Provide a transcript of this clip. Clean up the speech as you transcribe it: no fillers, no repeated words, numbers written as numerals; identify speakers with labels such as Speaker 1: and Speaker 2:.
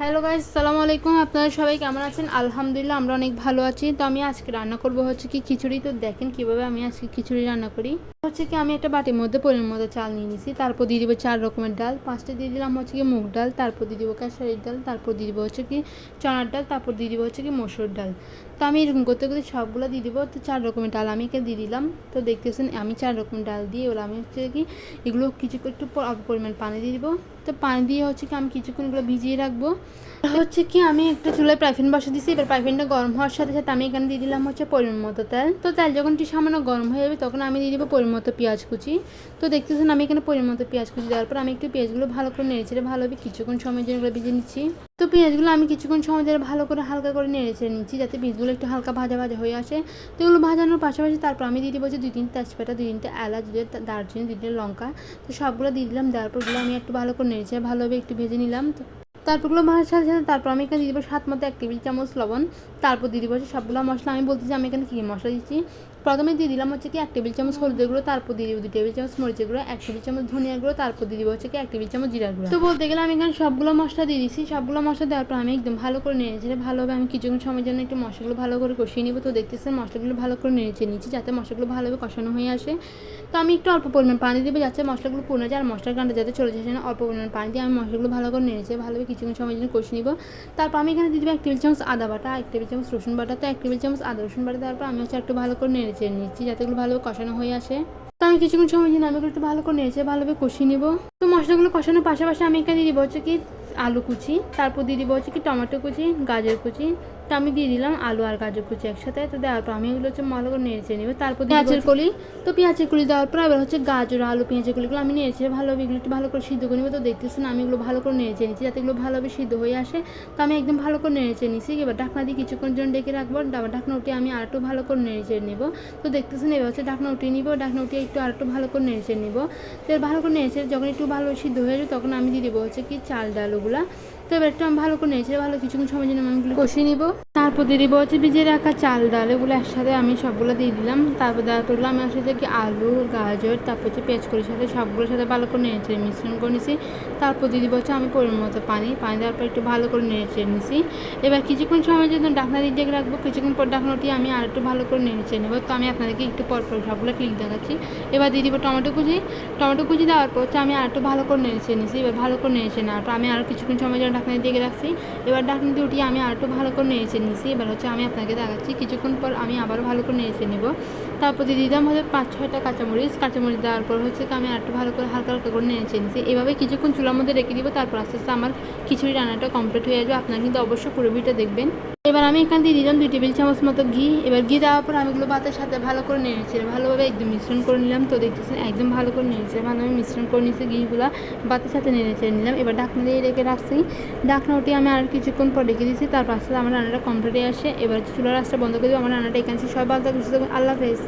Speaker 1: Hello guys, আসসালামু আলাইকুম। আপনারা সবাই কেমন আছেন? আলহামদুলিল্লাহ আমরা অনেক ভালো আছি। তো আমি আজকে রান্না করব হচ্ছে কি খিচুড়ি। তো দেখেন কিভাবে আমি আজকে খিচুড়ি রান্না করি। হচ্ছে কি আমি একটা বাটির মধ্যে পরিমাণ মতো চাল নিয়ে নিয়েছি, তারপর দিয়ে দিব 4 রকমের ডাল, 5টা দিয়ে দিলাম হচ্ছে কি মুগ ডাল, তারপর দিয়ে দিব খেসারির ডাল, তারপর দিয়ে দিব হচ্ছে কি চনার ডাল, তারপর দিয়ে দিব হচ্ছে কি মসুর ডাল। তো আমি এরকম করতে করতে সবগুলো দিয়ে দিব। তো 4 রকমের ডাল আমি এখানে দিয়ে দিলাম। তো দেখতেছেন আমি 4 রকমের ডাল দিয়ে এবার আমি হচ্ছে কি এগুলো কিছু একটু অল্প পরিমাণ পানি দিয়ে দিব। তো পানি দিয়ে হচ্ছে কি আমি কিছুক্ষণ এগুলো ভিজিয়ে রাখবো। হচ্ছে কি আমি একটা চুলায় প্রাইফেন বসে দিয়েছি। এবার প্রাইফেনটা গরম হওয়ার সাথে সাথে আমি এখানে দিয়ে দিলাম হচ্ছে পরিমাণ মতো তেল। তো তেল যখন একটু সামান্য গরম হয়ে যাবে তখন আমি দিয়ে দেবো পরিমাণ মতো পেঁয়াজ কুচি। তো দেখতেছেন আমি এখানে পরিমাণ মতো পেঁয়াজ কুচি দেওয়ার পর আমি একটু পেঁয়াজগুলো ভালো করে নেড়েচেড়ে ভালোভাবে কিছুক্ষণ সময় জন্য এগুলো ভেজে নিচ্ছি। তো পেঁয়াজগুলো আমি কিছুক্ষণ সময় ধরে ভালো করে হালকা করে নেড়েচেড়ে নিচ্ছি যাতে পেঁয়াজগুলো একটু হালকা ভাজা ভাজা হয়ে আসে। তো এগুলো ভাজানোর পাশাপাশি তারপর আমি দিয়ে দিব যে 2-3 তেজপাতা, 2-3 এলাচ, 2 দারচিনি, 2 লঙ্কা। তো সবগুলো দিয়ে দিলাম। দেওয়ার পরগুলো আমি একটু ভালো করে নেড়েচেড়ে ভালোভাবে একটু ভেজে নিলাম। তারপরগুলো ভাজার সাথে সাথে তারপর আমি এখানে দিয়ে দেবো স্বাদ মতো 1 টেবিল চামচ লবণ। তারপর দিয়ে দিব সবগুলো মশলা। আমি বলতেছি আমি এখানে কী মশলা দিচ্ছি। প্রথমে দিয়ে দিলাম হচ্ছে কি 1 টেবিল চামচ হলুদের গুঁড়ো, তারপর দিয়ে দিব 2 টেবিল চামচ মরিচের গুঁড়ো, 1 টেবিল চামচ ধনিয়ার গুঁড়ো, তারপর দিয়ে দিব হচ্ছে কি 1 টেবিল চামচ জিরার গুঁড়ো। তো বলতে গেলে আমি এখানে সবগুলো মশলা দিয়ে দিচ্ছি। সবগুলো মশলা দেওয়ার পর আমি একদম ভালো করে নেড়েচেড়ে ভালোভাবে আমি কিছুক্ষণ সময়ের জন্য একটু মশলাগুলো ভালো করে কষিয়ে নিব। তো দেখতেছেন মশলাগুলো ভালো করে নেড়েচেড়ে নিচ্ছি যাতে মশলাগুলো ভালোভাবে কষানো হয়ে আসে। তো আমি একটু অল্প পরিমাণ পানি দেবো যাতে মশলাগুলো পুড়ে যায় আর মশলার গানটা যাতে চলে যায় না। অল্প পরিমাণ পানি দিয়ে আমি মশলাগুলো ভালো করে নেড়েচেড়ে ভালোভাবে কিছুক্ষণ সময়ের জন্য কষিয়ে নিব। তারপর আমি এখানে দিয়ে দেবো 1 টেবিল চামচ আদা বাটা, 1 টেবিল চামচ রসুন বাটা। তো 1 টেবিল চামচ আদা রসুন বাটা দেওয়ার পর আমি হচ্ছে একটু ভালো করে নেড়েচেড়ে নিচ্ছি যাতে এগুলো ভালোভাবে কষানো হয়ে আসে। তো আমি কিছুক্ষণ সময় জন্য আমি একটু ভালো করে নেড়েচেড়ে ভালোভাবে কষিয়ে নিব। তো মশলাগুলো কষানোর পাশাপাশি আমি এখানে দিয়ে দিব হচ্ছে কি আলু কুচি, তারপর দিয়ে দিব হচ্ছে কি টমেটো কুচি, গাজর কুচি। তো আমি দিয়ে দিলাম আলু আর গাজর কুচি একসাথে। তো দেওয়ার পর আমি এগুলো হচ্ছে ভালো করে নেড়েচেড়ে নেব। তারপর পেঁয়াজের কলি। তো পেঁয়াজের কলি দেওয়ার পর এবার হচ্ছে গাজর আলু পেঁয়াজের কলিগুলো আমি নেড়েচেড়ে ভালোভাবে এগুলো একটু ভালো করে সিদ্ধ করে নেব। তো দেখতেছেন আমি এগুলো ভালো করে নেড়েচেড়ে নিচ্ছি যাতে এগুলো ভালোভাবে সিদ্ধ হয়ে আসে। তো আমি একদম ভালো করে নেড়েচেড়ে নিচ্ছি। এবার ঢাকনা দিয়ে কিছুক্ষণ জন্য ডেকে রাখবো। ঢাকনা উঠিয়ে আমি আর একটু ভালো করে নেড়েচেড়ে নেব। তো দেখতেছেন এবার হচ্ছে ঢাকনা উঠিয়ে নিব। ঢাকনা উঠিয়ে একটু আর একটু ভালো করে নেড়েচেড়ে নেব। তো ভালো করে নেড়েচেড়ে যখন একটু ভালো সিদ্ধ হয়ে যাবে তখন আমি দিয়ে দেবো হচ্ছে কি চাল ডালগুলা। তো এবার একটু আমি ভালো করে নেড়েচেড়ে ভালো কিছুক্ষণ সময় জন্য আমি কষিয়ে নিব। তারপর দিয়ে দিব হচ্ছে ভিজিয়ে রাখা চাল ডাল, এগুলো একসাথে আমি সবগুলো দিয়ে দিলাম। তারপর দেওয়ার পরগুলো আমি আসলে কি আলু গাজর তারপর হচ্ছে পেঁয়াজ কলির সাথে সবগুলোর সাথে ভালো করে নেড়েচেড়ে মিশ্রণ করে নিছি। তারপর দিয়ে দিব হচ্ছে আমি পরিমাণ মতো পানি দেওয়ার পর একটু ভালো করে নেড়েচেড়ে নিছি। এবার কিছুক্ষণ সময় যদি ঢাকনা দিয়ে ডেকে রাখবো, কিছুক্ষণ পর ঢাকনা উঠিয়ে আমি আর একটু ভালো করে নেড়েচেড়ে নেব। তো আমি আপনাদেরকে একটু পর সবগুলো ক্লিক দেখাচ্ছি। এবার দিয়ে দিব টমেটো কুচি দেওয়ার পর হচ্ছে আমি আর একটু ভালো করে নেড়েচেড়ে নিছি। এবার ভালো করে নেড়েচেড়ে নেওয়ার পর আমি আরও কিছুক্ষণ সময় জন্য ঢাকনা দিয়ে রাখছি। এবার ঢাকনা দিয়ে উঠিয়ে আমি আর একটু ভালো করে নেড়েচেড়ে নিছি। এবার হচ্ছে আমি আপনাকে দেখাচ্ছি কিছুক্ষণ পর আমি আবারও ভালো করে নেড়েচেড়ে নেব। তারপর দিয়ে দিলাম হচ্ছে 5-6টা কাঁচামরিচ দেওয়ার পর হচ্ছে আমি আর একটু ভালো করে হালকা হালকা করে নেড়েচেড়ে নিছি। এভাবে কিছুক্ষণ চুলার মধ্যে রেখে দিব। তারপর আস্তে আস্তে আমার খিচুড়ি রান্নাটা কমপ্লিট হয়ে যাবে। আপনারা কিন্তু অবশ্যই পুরো ভিডিওটা দেখবেন। এবার আমি এখানে দিয়ে দিলাম 2 টেবিল চামচ মতো ঘি। এবার ঘি দেওয়ার পর আমি এগুলো ভাতের সাথে ভালো করে নেড়েচেড়ে ভালোভাবে একদম মিশ্রণ করে নিলাম। তো দেখতেছেন একদম ভালো করে নেড়েচেড়ে ভালোভাবে মিশ্রণ করে নিয়েছি। ঘিগুলো ভাতের সাথে নেড়েচেড়ে নিলাম। এবার ঢাকনা দিয়ে রেখে রাখছি। ঢাকনা উঠিয়ে আমি আর কিছুক্ষণ পর রেখে দিয়েছি। তারপর আস্তে আমার রান্নাটা কমপ্লিট হয়ে আসে। এবার চুলার আঁচটা বন্ধ করে দিয়ে আমার রান্নাটা এখানে সবাই ভালো থাকবে। আল্লাহ হাফেজ।